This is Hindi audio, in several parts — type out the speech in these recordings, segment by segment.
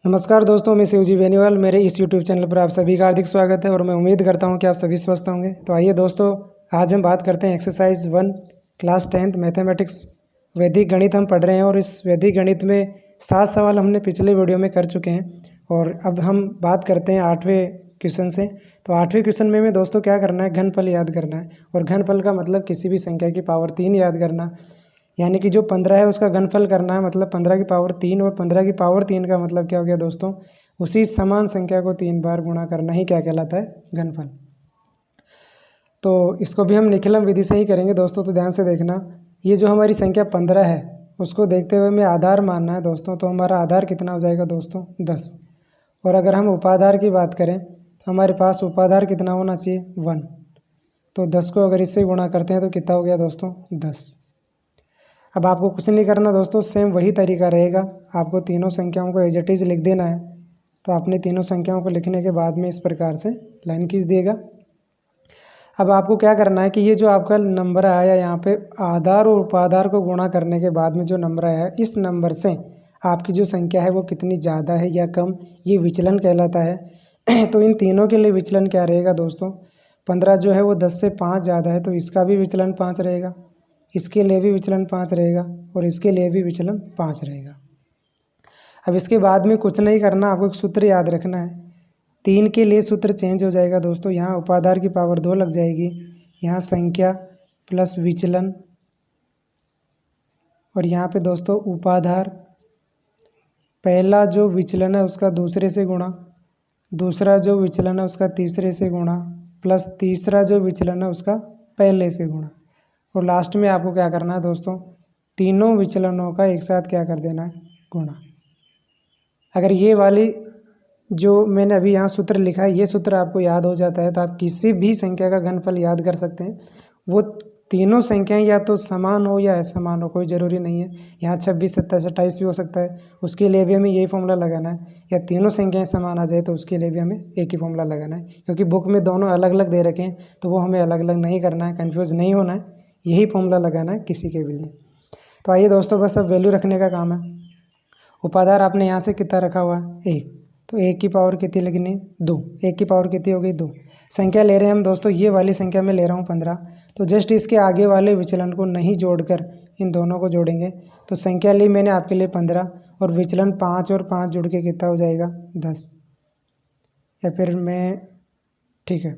नमस्कार दोस्तों, मैं शिवजी बेनीवाल। मेरे इस यूट्यूब चैनल पर आप सभी का हार्दिक स्वागत है और मैं उम्मीद करता हूं कि आप सभी स्वस्थ होंगे। तो आइए दोस्तों, आज हम बात करते हैं एक्सरसाइज 1 क्लास 10th मैथमेटिक्स वैदिक गणित हम पढ़ रहे हैं और इस वैदिक गणित में 7 सवाल हमने पिछले वीडियो में कर चुके हैं और अब हम बात करते हैं 8वें क्वेश्चन से। तो 8वें क्वेश्चन में दोस्तों क्या करना है, घनफल याद करना है। और घनफल का मतलब किसी भी संख्या की पावर 3 याद करना, यानी कि जो 15 है उसका घनफल करना है, मतलब 15 की पावर 3। और 15 की पावर 3 का मतलब क्या हो गया दोस्तों, उसी समान संख्या को 3 बार गुणा करना ही क्या कहलाता है, घनफल। तो इसको भी हम निखिलम विधि से ही करेंगे दोस्तों। तो ध्यान से देखना, ये जो हमारी संख्या 15 है उसको देखते हुए हमें आधार मानना है दोस्तों। तो हमारा आधार कितना हो जाएगा दोस्तों, 10। और अगर हम उपाधार की बात करें तो हमारे पास उपाधार कितना होना चाहिए, 1। तो 10 को अगर इससे गुणा करते हैं तो कितना हो गया दोस्तों, 10। अब आपको कुछ नहीं करना दोस्तों, सेम वही तरीका रहेगा। आपको तीनों संख्याओं को एज इट इज लिख देना है। तो आपने तीनों संख्याओं को लिखने के बाद में इस प्रकार से लाइन खींच दिएगा। अब आपको क्या करना है कि ये जो आपका नंबर आया यहाँ पे, आधार और उपाधार को गुणा करने के बाद में जो नंबर आया है, इस नंबर से आपकी जो संख्या है वो कितनी ज़्यादा है या कम, ये विचलन कहलाता है। तो इन तीनों के लिए विचलन क्या रहेगा दोस्तों, 15 जो है वो 10 से 5 ज़्यादा है तो इसका भी विचलन 5 रहेगा, इसके लिए भी विचलन 5 रहेगा और इसके लिए भी विचलन 5 रहेगा। अब इसके बाद में कुछ नहीं करना, आपको एक सूत्र याद रखना है। 3 के लिए सूत्र चेंज हो जाएगा दोस्तों। यहाँ उपाधार की पावर 2 लग जाएगी, यहाँ संख्या प्लस विचलन, और यहाँ पे दोस्तों उपाधार, पहला जो विचलन है उसका दूसरे से गुणा, दूसरा जो विचलन है उसका तीसरे से गुणा, प्लस तीसरा जो विचलन है उसका पहले से गुणा। और लास्ट में आपको क्या करना है दोस्तों, तीनों विचलनों का एक साथ क्या कर देना है, गुणा। अगर ये वाली जो मैंने अभी यहाँ सूत्र लिखा है, ये सूत्र आपको याद हो जाता है तो आप किसी भी संख्या का घनफल याद कर सकते हैं। वो तीनों संख्याएं या तो समान हो या असमान हो, कोई ज़रूरी नहीं है। यहाँ 26, 27, 28 भी हो सकता है, उसके लिए भी हमें यही फॉर्मूला लगाना है। या तीनों संख्याएं समान आ जाए तो उसके लिए भी हमें एक ही फॉर्मूला लगाना है, क्योंकि बुक में दोनों अलग अलग दे रखे हैं तो वो हमें अलग अलग नहीं करना है, कन्फ्यूज़ नहीं होना है, यही फॉर्मूला लगाना है किसी के भी लिए। तो आइए दोस्तों, बस अब वैल्यू रखने का काम है। उपाधार आपने यहाँ से कितना रखा हुआ है, 1। तो 1 की पावर कितनी लगनी है, 2। 1 की पावर कितनी हो गई, 2। संख्या ले रहे हैं हम दोस्तों, ये वाली संख्या में ले रहा हूँ 15। तो जस्ट इसके आगे वाले विचलन को नहीं जोड़कर इन दोनों को जोड़ेंगे। तो संख्या ली मैंने आपके लिए 15 और विचलन 5 और 5 जुड़ के कितना हो जाएगा, 10। या फिर मैं, ठीक है,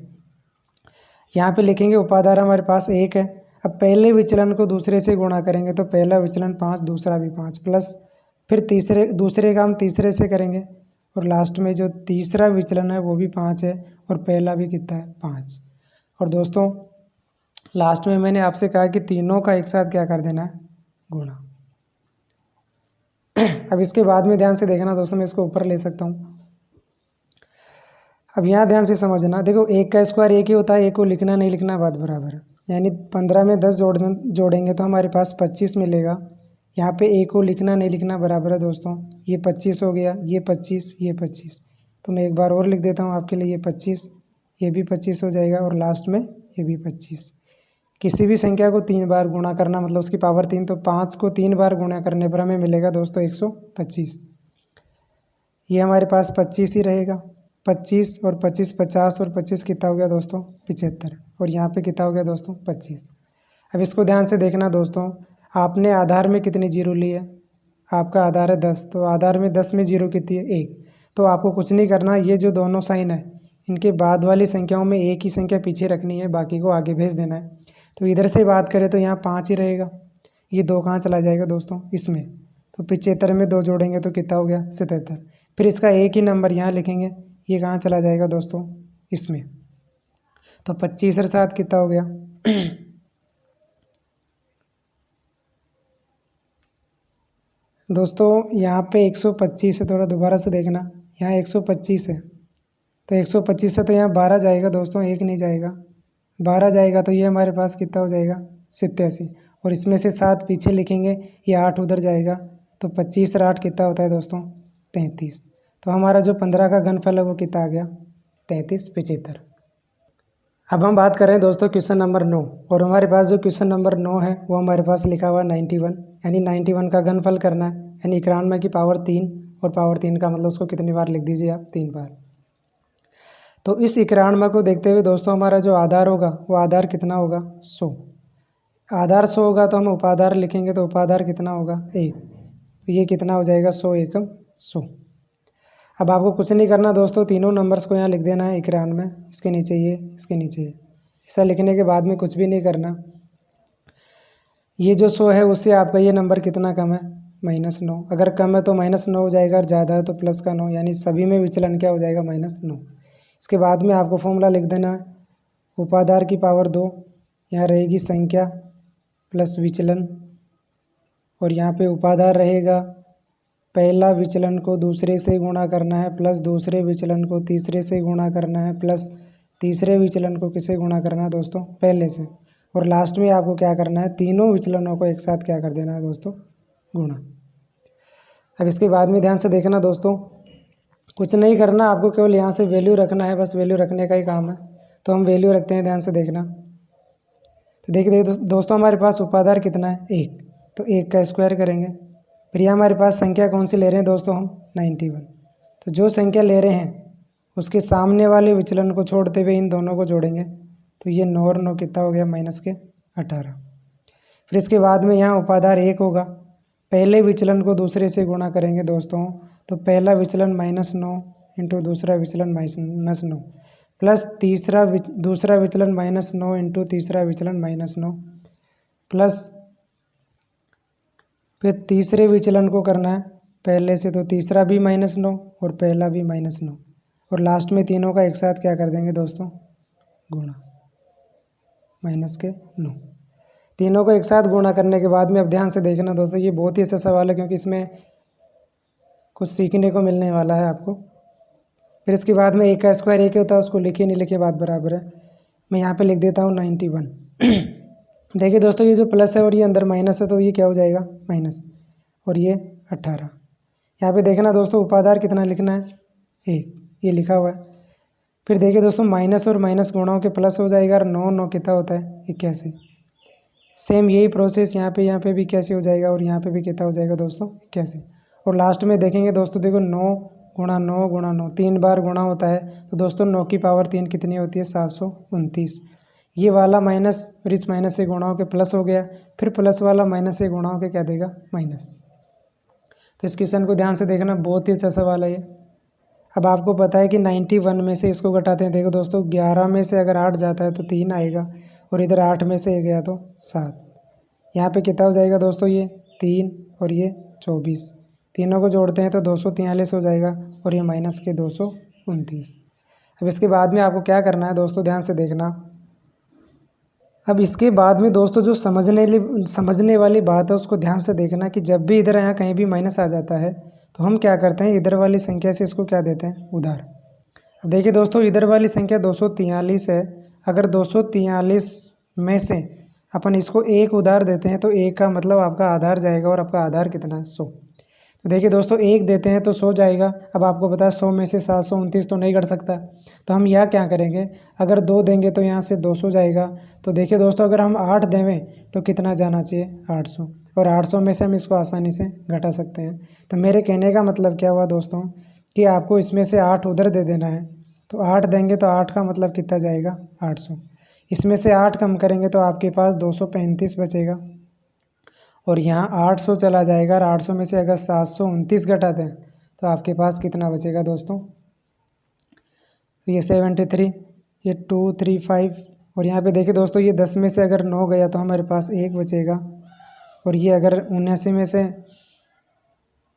यहाँ पे लिखेंगे उपाधार हमारे पास 1 है। अब पहले विचलन को दूसरे से गुणा करेंगे तो पहला विचलन 5, दूसरा भी 5, प्लस फिर दूसरे का हम तीसरे से करेंगे और लास्ट में जो तीसरा विचलन है वो भी 5 है और पहला भी कितना है, 5। और दोस्तों लास्ट में मैंने आपसे कहा कि तीनों का एक साथ क्या कर देना है, गुणा। अब इसके बाद में ध्यान से देखना दोस्तों, मैं इसको ऊपर ले सकता हूँ। अब यहाँ ध्यान से समझना, देखो 1 का स्क्वायर 1 ही होता है, 1 को लिखना नहीं लिखना बात बराबर है। यानी 15 में 10 जोड़ेंगे तो हमारे पास 25 मिलेगा। यहाँ पे 1 को लिखना नहीं लिखना बराबर है दोस्तों। ये 25 हो गया, ये 25, ये 25। तो मैं एक बार और लिख देता हूँ आपके लिए, ये 25, ये भी 25 हो जाएगा और लास्ट में ये भी 25। किसी भी संख्या को 3 बार गुणा करना मतलब उसकी पावर 3, तो 5 को 3 बार गुणा करने पर हमें मिलेगा दोस्तों 125। ये हमारे पास 25 ही रहेगा। 25 और 25 50 और 25 कितना हो गया दोस्तों, 75। और यहाँ पे कितना हो गया दोस्तों, 25। अब इसको ध्यान से देखना दोस्तों, आपने आधार में कितनी जीरो ली है, आपका आधार है 10, तो आधार में 10 में जीरो कितनी है, 1। तो आपको कुछ नहीं करना, ये जो दोनों साइन है इनके बाद वाली संख्याओं में एक ही संख्या पीछे रखनी है, बाकी को आगे भेज देना है। तो इधर से बात करें तो यहाँ 5 ही रहेगा, ये 2 कहाँ चला जाएगा दोस्तों, इसमें। तो 75 में 2 जोड़ेंगे तो कितना हो गया, 77। फिर इसका एक ही नंबर यहाँ लिखेंगे, ये कहाँ चला जाएगा दोस्तों, इसमें। तो 25 और 7 कितना हो गया दोस्तों, यहाँ पे 125 है, थोड़ा दोबारा से देखना, यहाँ 125 है तो 125 से तो यहाँ 12 जाएगा दोस्तों, 1 नहीं जाएगा। 12 जाएगा तो ये हमारे पास कितना हो जाएगा, 87। और इसमें से 7 पीछे लिखेंगे, ये 8 उधर जाएगा, तो 25 और 8 कितना होता है दोस्तों, 33। तो हमारा जो 15 का घनफल है वो कितना आ गया, 33, 75। अब हम बात कर रहे हैं दोस्तों क्वेश्चन नंबर 9, और हमारे पास जो क्वेश्चन नंबर 9 है वो हमारे पास लिखा हुआ 91, यानी 91 का घनफल करना है, यानी 91 की पावर 3 और पावर 3 का मतलब उसको कितनी बार लिख दीजिए आप, 3 बार। तो इस 91 को देखते हुए दोस्तों हमारा जो आधार होगा वो आधार कितना होगा, 100। आधार 100 होगा तो हम उपाधार लिखेंगे तो उपाधार कितना होगा, 1। तो ये कितना हो जाएगा, 100 एकम 100। अब आपको कुछ नहीं करना दोस्तों, तीनों नंबर्स को यहाँ लिख देना है 91 में, इसके नीचे ये, इसके नीचे ये। ऐसा लिखने के बाद में कुछ भी नहीं करना। ये जो 100 है उससे आपका ये नंबर कितना कम है, -9। अगर कम है तो -9 हो जाएगा और ज़्यादा है तो +9, यानी सभी में विचलन क्या हो जाएगा, -9। इसके बाद में आपको फॉर्मूला लिख देना है, उपाधार की पावर 2, यहाँ रहेगी संख्या प्लस विचलन, और यहाँ पे उपाधार रहेगा, पहला विचलन को दूसरे से गुणा करना है प्लस दूसरे विचलन को तीसरे से गुणा करना है प्लस तीसरे विचलन को किससे गुणा करना है दोस्तों, पहले से, और लास्ट में आपको क्या करना है, तीनों विचलनों को एक साथ क्या कर देना है दोस्तों, गुणा। अब इसके बाद में ध्यान से देखना दोस्तों, कुछ नहीं करना, आपको केवल यहाँ से वैल्यू रखना है, बस वैल्यू रखने का ही काम है। तो हम वैल्यू रखते हैं, ध्यान से देखना। तो देखिए दोस्तों हमारे पास उपाधार कितना है, 1, तो 1 का स्क्वायर करेंगे। फिर यहाँ हमारे पास संख्या कौन सी ले रहे हैं दोस्तों, हम 91। तो जो संख्या ले रहे हैं उसके सामने वाले विचलन को छोड़ते हुए इन दोनों को जोड़ेंगे, तो ये 9 और 9 कितना हो गया, -18। फिर इसके बाद में यहाँ उपाधार 1 होगा, पहले विचलन को दूसरे से गुणा करेंगे दोस्तों, तो पहला विचलन -9 इंटू दूसरा विचलन -9 प्लस दूसरा विचलन -9 इंटू तीसरा विचलन -9 प्लस फिर तीसरे विचलन को करना है पहले से, तो तीसरा भी -9 और पहला भी -9, और लास्ट में तीनों का एक साथ क्या कर देंगे दोस्तों, गुणा, -9। तीनों को एक साथ गुणा करने के बाद में अब ध्यान से देखना दोस्तों, ये बहुत ही अच्छा सवाल है क्योंकि इसमें कुछ सीखने को मिलने वाला है आपको। फिर इसके बाद में 1 का स्क्वायर 1 होता है, उसको लिखे नहीं लिखे बात बराबर है। मैं यहाँ पे लिख देता हूँ 91। देखिए दोस्तों ये जो प्लस है और ये अंदर माइनस है, तो ये क्या हो जाएगा, माइनस, और ये 18। यहाँ पे देखना दोस्तों उपाधार कितना लिखना है, 1, ये लिखा हुआ है। फिर देखिए दोस्तों माइनस और माइनस गुणाओं के प्लस हो जाएगा, और 9 9 कितना होता है, 81। सेम यही प्रोसेस यहाँ पे भी कैसे हो जाएगा, और यहाँ पे भी कितना हो जाएगा दोस्तों, 81। और लास्ट में देखेंगे दोस्तों, देखो 9 गुणा 9 गुणा 9 3 बार गुणा होता है, तो दोस्तों 9 की पावर 3 कितनी होती है, 729। ये वाला माइनस और इस माइनस से गुणा के प्लस हो गया, फिर प्लस वाला माइनस से गुणा के क्या देगा, माइनस। तो इस क्वेश्चन को ध्यान से देखना, बहुत ही अच्छा सवाल है ये। अब आपको पता है कि 91 में से इसको घटाते हैं, देखो दोस्तों 11 में से अगर 8 जाता है तो 3 आएगा, और इधर 8 में से 1 गया तो 7। यहाँ पे कितना हो जाएगा दोस्तों, ये 3 और ये 24, तीनों को जोड़ते हैं तो 243 हो जाएगा, और ये माइनस के 229। अब इसके बाद में आपको क्या करना है दोस्तों, ध्यान से देखना। अब इसके बाद में दोस्तों जो समझने वाली बात है उसको ध्यान से देखना कि जब भी इधर यहाँ कहीं भी माइनस आ जाता है तो हम क्या करते हैं, इधर वाली संख्या से इसको क्या देते हैं, उधार। अब देखिए दोस्तों इधर वाली संख्या 243 है, अगर 243 में से अपन इसको 1 उधार देते हैं तो 1 का मतलब आपका आधार जाएगा, और आपका आधार कितना है, 100। तो देखिए दोस्तों 1 देते हैं तो 100 जाएगा। अब आपको पता है 100 में से 729 तो नहीं घट सकता, तो हम यह क्या करेंगे, अगर 2 देंगे तो यहाँ से 200 जाएगा। तो देखिए दोस्तों अगर हम 8 देवें तो कितना जाना चाहिए, 800, और 800 में से हम इसको आसानी से घटा सकते हैं। तो मेरे कहने का मतलब क्या हुआ दोस्तों, कि आपको इसमें से 8 उधर दे देना है, तो 8 देंगे तो 8 का मतलब कितना जाएगा, 800। इसमें से 8 कम करेंगे तो आपके पास 235 बचेगा, और यहाँ 800 चला जाएगा, और 800 में से अगर 729 घटाते हैं तो आपके पास कितना बचेगा दोस्तों, तो ये 73, ये 235, और यहाँ पे देखिए दोस्तों ये 10 में से अगर 9 गया तो हमारे पास 1 बचेगा, और ये अगर 79 में से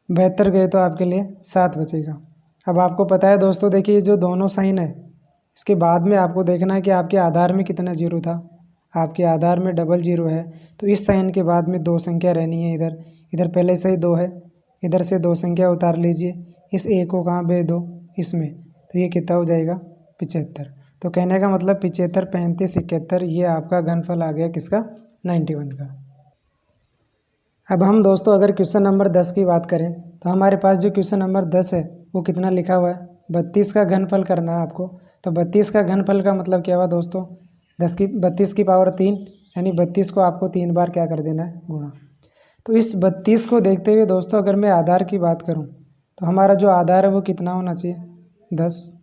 72 गए तो आपके लिए 7 बचेगा। अब आपको पता है दोस्तों, देखिए जो दोनों साइन है इसके बाद में आपको देखना है कि आपके आधार में कितना जीरो था। आपके आधार में डबल जीरो है, तो इस साइन के बाद में 2 संख्या रहनी है। इधर पहले से ही 2 है, इधर से 2 संख्या उतार लीजिए, इस 1 को कहाँ भेज दो, इसमें, तो ये कितना हो जाएगा, 75। तो कहने का मतलब 75, 35, 71, ये आपका घनफल आ गया किसका, 91 का। अब हम दोस्तों अगर क्वेश्चन नंबर 10 की बात करें तो हमारे पास जो क्वेश्चन नंबर 10 है वो कितना लिखा हुआ है, 32 का घनफल करना है आपको। तो 32 का घनफल का मतलब क्या हुआ दोस्तों, 32 की पावर 3, यानी 32 को आपको 3 बार क्या कर देना है, गुणा। तो इस 32 को देखते हुए दोस्तों अगर मैं आधार की बात करूं तो हमारा जो आधार है वो कितना होना चाहिए, 10।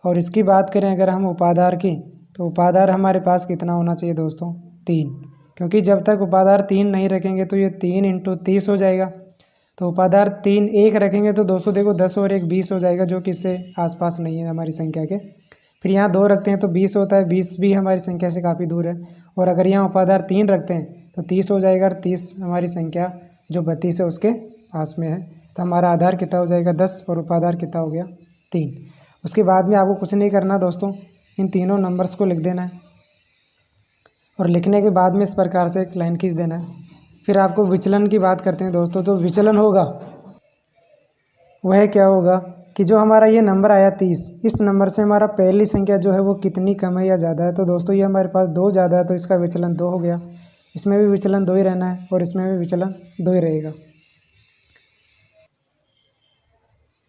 और इसकी बात करें अगर हम उपाधार की, तो उपाधार हमारे पास कितना होना चाहिए दोस्तों, 3, क्योंकि जब तक उपाधार 3 नहीं रखेंगे तो ये 3 × 30 हो जाएगा। तो उपाधार 3 1 रखेंगे तो दोस्तों देखो 10 और 1 20 हो जाएगा, जो कि इससे आसपास नहीं है हमारी संख्या के। फिर यहाँ 2 रखते हैं तो 20 होता है, 20 भी हमारी संख्या से काफ़ी दूर है। और अगर यहाँ उपाधार 3 रखते हैं तो 30 हो जाएगा, और 30 हमारी संख्या जो 32 है उसके पास में है। तो हमारा आधार कितना हो जाएगा, 10, और उपाधार कितना हो गया, 3। उसके बाद में आपको कुछ नहीं करना दोस्तों, इन तीनों नंबर्स को लिख देना है, और लिखने के बाद में इस प्रकार से एक लाइन खींच देना है। फिर आपको विचलन की बात करते हैं दोस्तों। तो विचलन होगा वह क्या होगा कि जो हमारा ये नंबर आया 30, इस नंबर से हमारा पहली संख्या जो है वो कितनी कम है या ज़्यादा है। तो दोस्तों ये हमारे पास 2 ज़्यादा है, तो इसका विचलन 2 हो गया। इसमें भी विचलन 2 ही रहना है, और इसमें भी विचलन 2 ही रहेगा।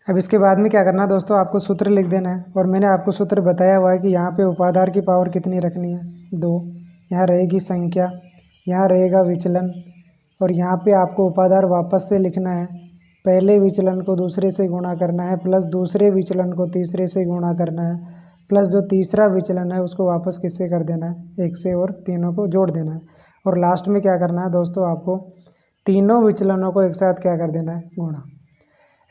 अब इसके बाद में क्या करना है दोस्तों, आपको सूत्र लिख देना है। और मैंने आपको सूत्र बताया हुआ है कि यहाँ पे उपाधार की पावर कितनी रखनी है, 2। यहाँ रहेगी संख्या, यहाँ रहेगा विचलन, और यहाँ पे आपको उपाधार वापस से लिखना है। पहले विचलन को दूसरे से गुणा करना है, प्लस दूसरे विचलन को तीसरे से गुणा करना है, प्लस जो तीसरा विचलन है उसको वापस किससे कर देना है, 1 से, और तीनों को जोड़ देना है। और लास्ट में क्या करना है दोस्तों, आपको तीनों विचलनों को एक साथ क्या कर देना है, गुणा।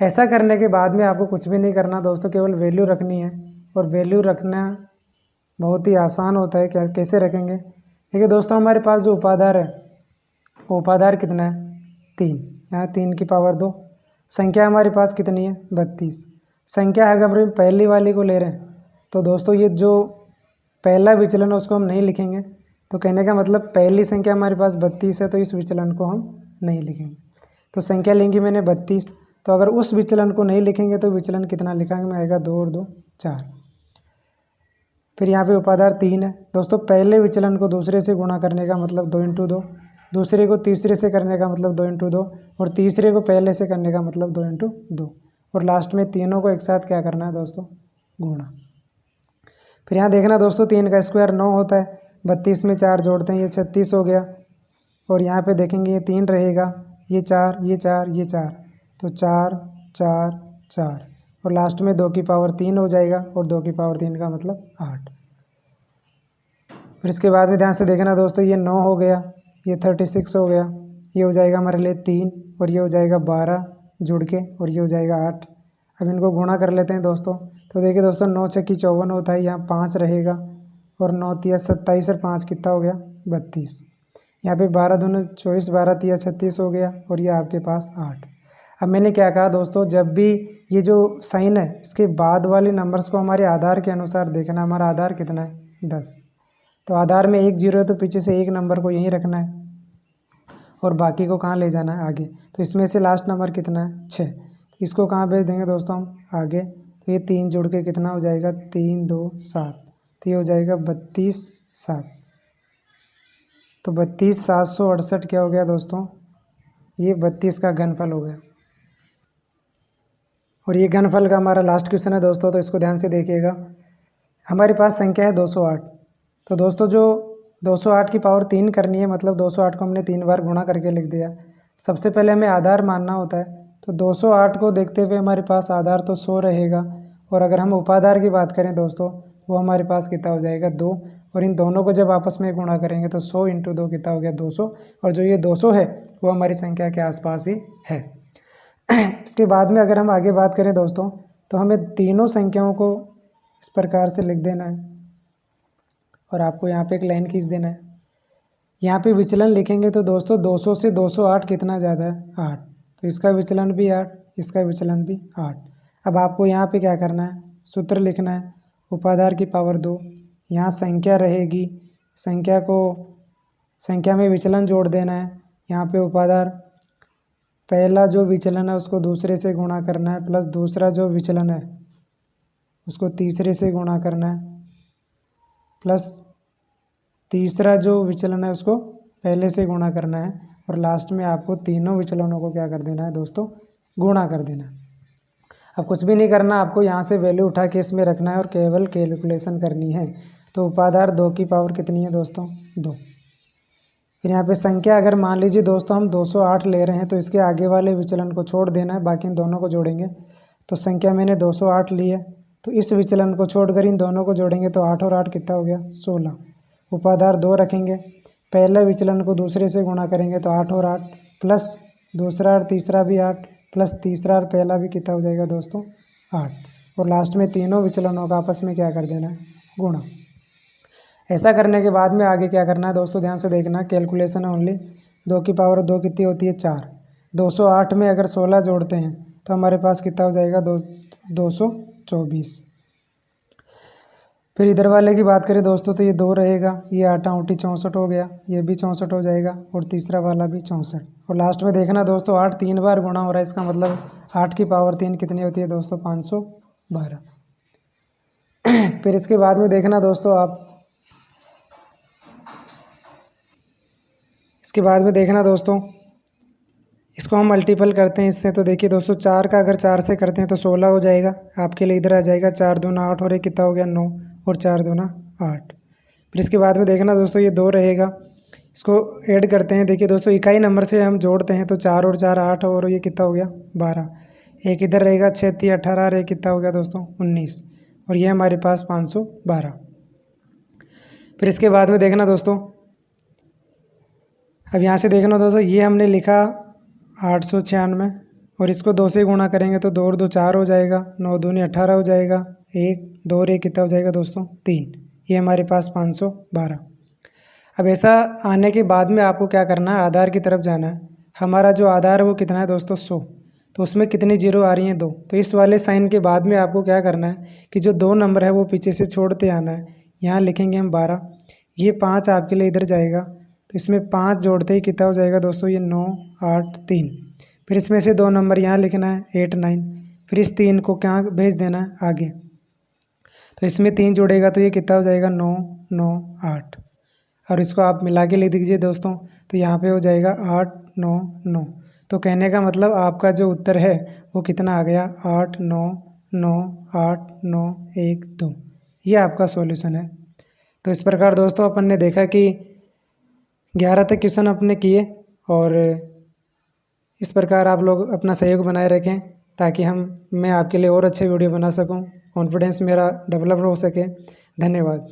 ऐसा करने के बाद में आपको कुछ भी नहीं करना दोस्तों, केवल वैल्यू रखनी है। और वैल्यू रखना बहुत ही आसान होता है। क्या कैसे रखेंगे, देखिए दोस्तों, हमारे पास जो उपाधार है वो उपाधार कितना है, 3। यहाँ 3 की पावर 2। संख्या हमारे पास कितनी है, 32। संख्या अगर हम पहली वाली को ले रहे हैं तो दोस्तों ये जो पहला विचलन है उसको हम नहीं लिखेंगे। तो कहने का मतलब पहली संख्या हमारे पास 32 है, तो इस विचलन को हम नहीं लिखेंगे। तो संख्या लेंगी मैंने 32, तो अगर उस विचलन को नहीं लिखेंगे तो विचलन कितना लिखेंगे में आएगा, 2 और 2 4। फिर यहाँ पे उपाधार 3 है दोस्तों। पहले विचलन को दूसरे से गुणा करने का मतलब 2 × 2, दूसरे को तीसरे से करने का मतलब 2 × 2, और तीसरे को पहले से करने का मतलब 2 × 2, और लास्ट में तीनों को एक साथ क्या करना है दोस्तों, गुणा। फिर यहाँ देखना दोस्तों, 3 का स्क्वायर 9 होता है, 32 में 4 जोड़ते हैं, ये 36 हो गया। और यहाँ पे देखेंगे ये 3 रहेगा, ये 4, ये 4, ये 4, तो 4 4 4, और लास्ट में 2 की पावर 3 हो जाएगा, और 2 की पावर 3 का मतलब 8। फिर इसके बाद में ध्यान से देखना दोस्तों, ये 9 हो गया, ये 36 हो गया, ये हो जाएगा हमारे लिए 3, और ये हो जाएगा 12 जुड़ के, और ये हो जाएगा 8। अब इनको गुणा कर लेते हैं दोस्तों। तो देखिए दोस्तों, 9 × 6 = 54 होता है, यहाँ 5 रहेगा, और 9 × 3 = 27, और 5 कितना हो गया, 32। यहाँ पे 12 दूनी 24, 12 × 3 = 36 हो गया, और ये आपके पास 8। अब मैंने क्या कहा दोस्तों, जब भी ये जो साइन है इसके बाद वाले नंबर्स को हमारे आधार के अनुसार देखना। हमारा आधार कितना है, 10। तो आधार में 1 0 है, तो पीछे से एक नंबर को यहीं रखना है, और बाकी को कहाँ ले जाना है, आगे। तो इसमें से लास्ट नंबर कितना है, 6। इसको कहाँ भेज देंगे दोस्तों हम, आगे। तो ये 3 जुड़ के कितना हो जाएगा, 3 2 7, तो ये हो जाएगा 32 7। तो 32 768 क्या हो गया दोस्तों, ये 32 का घनफल हो गया। और ये घनफल का हमारा लास्ट क्वेश्चन है दोस्तों, तो इसको ध्यान से देखिएगा। हमारे पास संख्या है 208। तो दोस्तों जो 208 की पावर 3 करनी है, मतलब 208 को हमने 3 बार गुणा करके लिख दिया। सबसे पहले हमें आधार मानना होता है, तो 208 को देखते हुए हमारे पास आधार तो 100 रहेगा, और अगर हम उपाधार की बात करें दोस्तों, वो हमारे पास कितना हो जाएगा, 2। और इन दोनों को जब आपस में गुणा करेंगे तो 100 × 2 कितना हो गया, 200। और जो ये 200 है वो हमारी संख्या के आसपास ही है। इसके बाद में अगर हम आगे बात करें दोस्तों, तो हमें तीनों संख्याओं को इस प्रकार से लिख देना है, और आपको यहाँ पे एक लाइन खींच देना है। यहाँ पे विचलन लिखेंगे तो दोस्तों 200 से 208 कितना ज़्यादा है, 8। तो इसका विचलन भी 8, इसका विचलन भी 8। अब आपको यहाँ पे क्या करना है, सूत्र लिखना है, उपाधार की पावर 2, यहाँ संख्या रहेगी, संख्या में विचलन जोड़ देना है। यहाँ पे उपाधार, पहला जो विचलन है उसको दूसरे से गुणा करना है, प्लस दूसरा जो विचलन है उसको तीसरे से गुणा करना है, प्लस तीसरा जो विचलन है उसको पहले से गुणा करना है, और लास्ट में आपको तीनों विचलनों को क्या कर देना है दोस्तों, गुणा कर देना है। अब कुछ भी नहीं करना, आपको यहाँ से वैल्यू उठा के इसमें रखना है और केवल कैलकुलेशन करनी है। तो उपाधार 2 की पावर कितनी है दोस्तों, 2। फिर यहाँ पे संख्या अगर मान लीजिए दोस्तों हम 208 ले रहे हैं तो इसके आगे वाले विचलन को छोड़ देना है, बाकी इन दोनों को जोड़ेंगे। तो संख्या मैंने 208 ली है, तो इस विचलन को छोड़कर इन दोनों को जोड़ेंगे तो 8 और 8 कितना हो गया 16। उपाधार 2 रखेंगे, पहले विचलन को दूसरे से गुणा करेंगे तो 8 और 8 प्लस दूसरा और तीसरा भी 8 प्लस तीसरा और पहला भी कितना हो जाएगा दोस्तों 8, और लास्ट में तीनों विचलनों का आपस में क्या कर देना है गुणा। ऐसा करने के बाद में आगे क्या करना है दोस्तों, ध्यान से देखना, कैलकुलेशन है ओनली। 2 की पावर 2 कितनी होती है 4। 208 में अगर 16 जोड़ते हैं तो हमारे पास कितना हो जाएगा 224। फिर इधर वाले की बात करें दोस्तों तो ये 2 रहेगा, ये 8 8 64 हो गया, ये भी 64 हो जाएगा और तीसरा वाला भी 64। और लास्ट में देखना दोस्तों 8 3 बार गुणा हो रहा है, इसका मतलब 8 की पावर 3 कितनी होती है दोस्तों 512। फिर इसके बाद में देखना दोस्तों आप, इसके बाद में देखना दोस्तों, इसको हम मल्टीपल करते हैं इससे, तो देखिए दोस्तों 4 का अगर 4 से करते हैं तो 16 हो जाएगा, आपके लिए इधर आ जाएगा 4 दूना 8 और ये कितना हो गया 9 और 4 दूना 8। फिर इसके बाद में देखना दोस्तों ये 2 रहेगा, इसको ऐड करते हैं। देखिए दोस्तों इकाई नंबर से हम जोड़ते हैं तो 4 और 4 8 और ये कितना हो गया 12। एक इधर रहेगा 6 3 18 और ये कितना हो गया दोस्तों 19, और ये हमारे पास 512। फिर इसके बाद में देखना दोस्तों, अब यहाँ से देखना दोस्तों ये हमने लिखा 896 और इसको 2 से गुणा करेंगे तो 2 और 2 4 हो जाएगा, 9 दूनी 18 हो जाएगा, 1 2 और 1 कितना हो जाएगा दोस्तों 3, ये हमारे पास 512। अब ऐसा आने के बाद में आपको क्या करना है, आधार की तरफ जाना है। हमारा जो आधार है वो कितना है दोस्तों 100, तो उसमें कितनी जीरो आ रही हैं 2, तो इस वाले साइन के बाद में आपको क्या करना है कि जो 2 नंबर है वो पीछे से छोड़ते आना है। यहाँ लिखेंगे हम 12, ये 5 आपके लिए इधर जाएगा, तो इसमें 5 जोड़ते ही कितना हो जाएगा दोस्तों ये 9 8 3। फिर इसमें से 2 नंबर यहाँ लिखना है 8 9, फिर इस 3 को क्या भेज देना है आगे, तो इसमें 3 जोड़ेगा तो ये कितना हो जाएगा 9 9 8, और इसको आप मिला के लिख दीजिए दोस्तों, तो यहाँ पे हो जाएगा 8 9 9। तो कहने का मतलब आपका जो उत्तर है वो कितना आ गया 8 9 9 8 9 1 2, ये आपका सॉल्यूशन है। तो इस प्रकार दोस्तों अपन ने देखा कि 11 तक क्वेश्चन अपने किए, और इस प्रकार आप लोग अपना सहयोग बनाए रखें ताकि मैं आपके लिए और अच्छे वीडियो बना सकूं, कॉन्फिडेंस मेरा डेवलप हो सके। धन्यवाद।